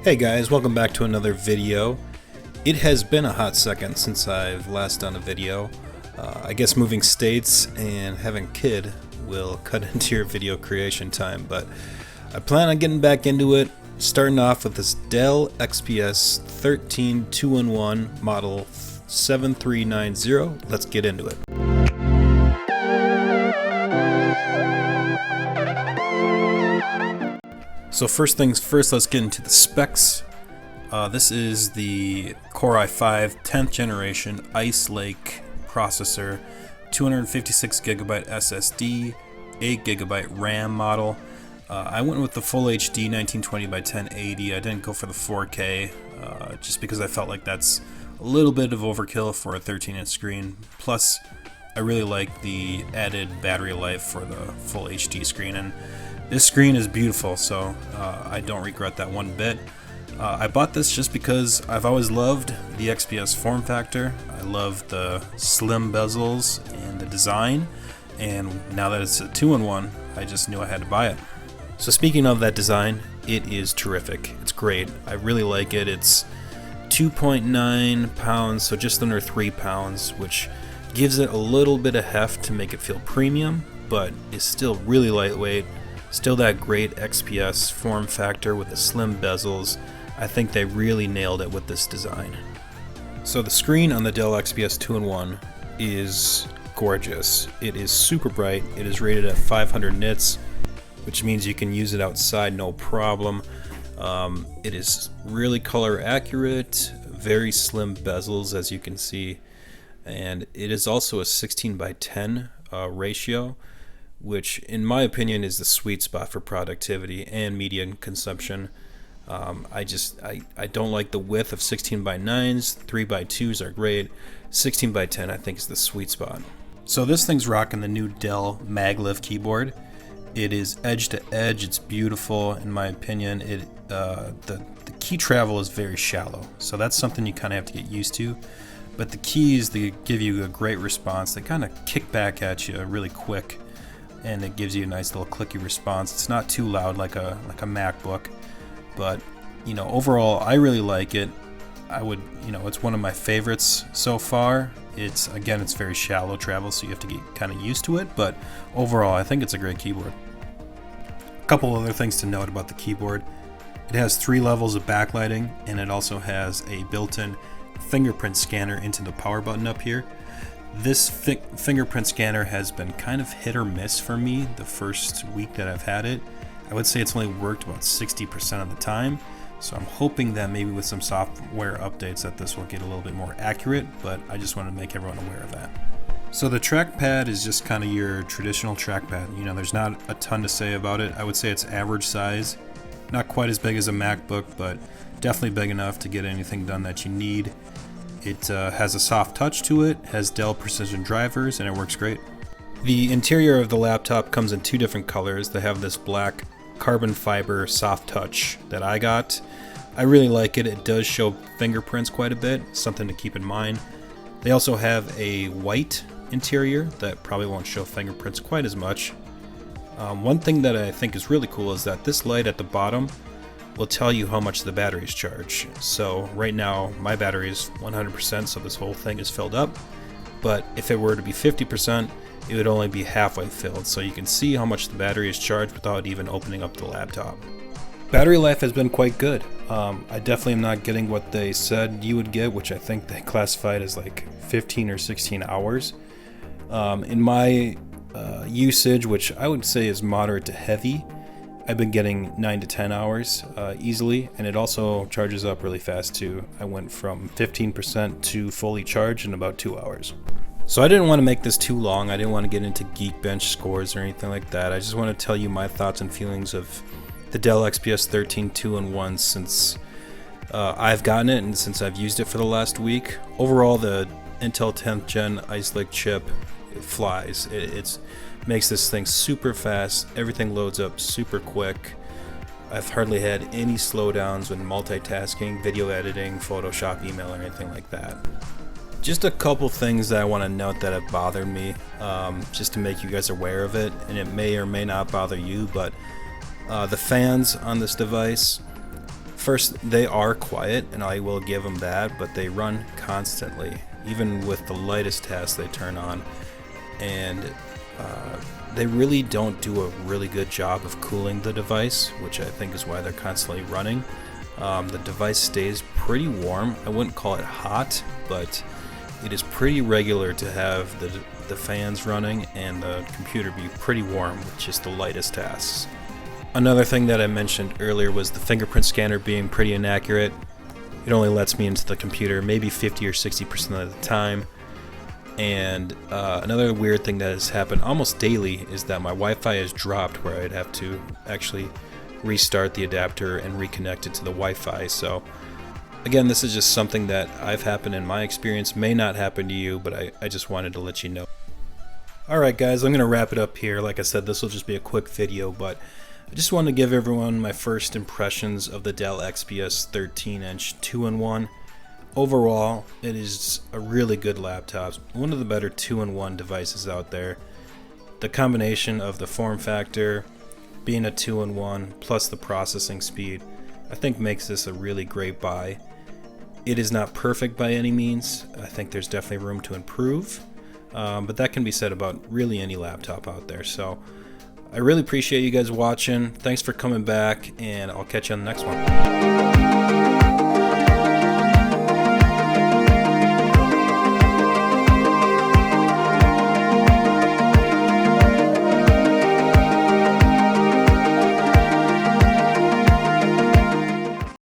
Hey guys, welcome back to another video. It has been a hot second since I've last done a video. I guess moving states and having a kid will cut into your video creation time, but I plan on getting back into it, starting off with this Dell XPS 13 2-in-1 model 7390. Let's get into it. So first things first, let's get into the specs. This is the Core i5 10th generation Ice Lake processor, 256GB SSD, 8GB RAM model. I went with the Full HD 1920 by 1080. I didn't go for the 4K just because I felt like that's a little bit of overkill for a 13-inch screen. Plus, I really like the added battery life for the Full HD screen, and this screen is beautiful, so I don't regret that one bit. I bought this just because I've always loved the XPS form factor. I love the slim bezels and the design, and now that it's a 2-in-1, I just knew I had to buy it. So speaking of that design, it is terrific. It's great. I really like it. It's 2.9 pounds, so just under 3 pounds, which gives it a little bit of heft to make it feel premium, but is still really lightweight. Still that great XPS form factor with the slim bezels. I think they really nailed it with this design. So the screen on the Dell XPS 2-in-1 is gorgeous. It is super bright. It is rated at 500 nits, which means you can use it outside no problem. It is really color accurate, very slim bezels as you can see, and it is also a 16:10 ratio, which in my opinion is the sweet spot for productivity and media consumption. I don't like the width of 16:9s. 3:2s are great. 16:10 I think is the sweet spot. So this thing's rocking the new Dell MagLift keyboard. It is edge to edge. It's beautiful in my opinion. The key travel is very shallow, so that's something you kind of have to get used to. But the keys, they give you a great response. They kind of kick back at you really quick, and it gives you a nice little clicky response. It's not too loud like a MacBook, but overall I really like it. It's one of my favorites so far. It's very shallow travel, so you have to get kind of used to it, but overall I think it's a great keyboard. A couple other things to note about the keyboard. It has 3 levels of backlighting, and it also has a built-in fingerprint scanner into the power button up here. This fingerprint scanner has been kind of hit or miss for me the first week that I've had it. I would say it's only worked about 60% of the time, so I'm hoping that maybe with some software updates that this will get a little bit more accurate, but I just wanted to make everyone aware of that. So the trackpad is just kind of your traditional trackpad. There's not a ton to say about it. I would say it's average size, not quite as big as a MacBook, but definitely big enough to get anything done that you need. It has a soft touch to it, has Dell Precision drivers, and it works great. The interior of the laptop comes in 2 different colors. They have this black carbon fiber soft touch that I got. I really like it. It does show fingerprints quite a bit, something to keep in mind. They also have a white interior that probably won't show fingerprints quite as much. One thing that I think is really cool is that this light at the bottom will tell you how much the battery is charged. So right now my battery is 100%, so this whole thing is filled up, but if it were to be 50%, it would only be halfway filled, so you can see how much the battery is charged without even opening up the laptop. Battery life has been quite good. I definitely am not getting what they said you would get, which I think they classified as like 15 or 16 hours. In my usage, which I would say is moderate to heavy, I've been getting 9 to 10 hours easily, and it also charges up really fast too. I went from 15% to fully charged in about 2 hours. So I didn't want to make this too long. I didn't want to get into Geekbench scores or anything like that. I just want to tell you my thoughts and feelings of the Dell XPS 13 2-in-1 since I've gotten it and since I've used it for the last week. Overall, the Intel 10th Gen Ice Lake chip, it flies. It makes this thing super fast. Everything loads up super quick. I've hardly had any slowdowns when multitasking, video editing, Photoshop, email, or anything like that. Just a couple things that I want to note that have bothered me, just to make you guys aware of it, and it may or may not bother you, but the fans on this device, First, they are quiet, and I will give them that, but they run constantly. Even with the lightest tasks they turn on, and they really don't do a really good job of cooling the device, which I think is why they're constantly running. The device stays pretty warm. I wouldn't call it hot, but it is pretty regular to have the fans running and the computer be pretty warm with just the lightest tasks. Another thing that I mentioned earlier was the fingerprint scanner being pretty inaccurate. It only lets me into the computer maybe 50 or 60% of the time. And another weird thing that has happened almost daily is that my Wi-Fi has dropped, where I'd have to actually restart the adapter and reconnect it to the Wi-Fi. So again, this is just something that I've happened in my experience. May not happen to you, but I just wanted to let you know. Alright guys, I'm going to wrap it up here. Like I said, this will just be a quick video, but I just wanted to give everyone my first impressions of the Dell XPS 13-inch 2-in-1. Overall, it is a really good laptop, one of the better 2-in-1 devices out there. The combination of the form factor, being a 2-in-1, plus the processing speed, I think makes this a really great buy. It is not perfect by any means. I think there's definitely room to improve, but that can be said about really any laptop out there. So I really appreciate you guys watching. Thanks for coming back, and I'll catch you on the next one.